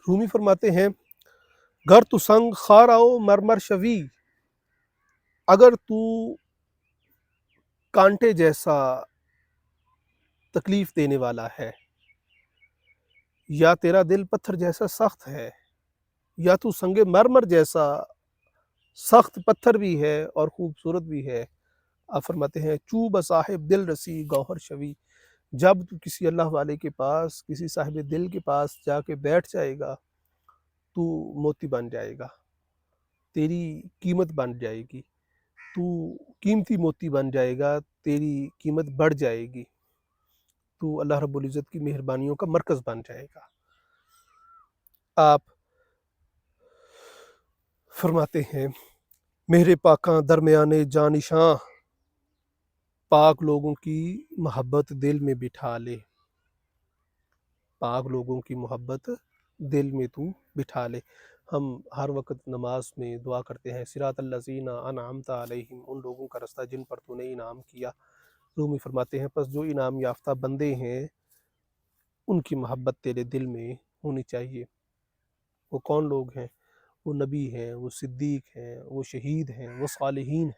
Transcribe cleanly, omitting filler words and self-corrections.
رومی فرماتے ہیں گر تو سنگ خاراؤ مرمر شوی، اگر تو کانٹے جیسا تکلیف دینے والا ہے، یا تیرا دل پتھر جیسا سخت ہے، یا تو سنگ مرمر جیسا سخت پتھر بھی ہے اور خوبصورت بھی ہے۔ آپ فرماتے ہیں چو بصاحب دل رسی گوہر شوی، جب تو کسی اللہ والے کے پاس، کسی صاحب دل کے پاس جا کے بیٹھ جائے گا تو موتی بن جائے گا، تیری قیمت بن جائے گی، تو قیمتی موتی بن جائے گا، تیری قیمت بڑھ جائے گی، تو اللہ رب العزت کی مہربانیوں کا مرکز بن جائے گا۔ آپ فرماتے ہیں میرے پاکاں درمیانے جانشاں، پاک لوگوں کی محبت دل میں بٹھا لے، پاک لوگوں کی محبت دل میں تو بٹھا لے۔ ہم ہر وقت نماز میں دعا کرتے ہیں صراط الذین انعمت علیہم، ان لوگوں کا رستہ جن پر تو نے انعام کیا۔ رومی فرماتے ہیں پس جو انعام یافتہ بندے ہیں ان کی محبت تیرے دل میں ہونی چاہیے۔ وہ کون لوگ ہیں؟ وہ نبی ہیں، وہ صدیق ہیں، وہ شہید ہیں، وہ صالحین ہیں۔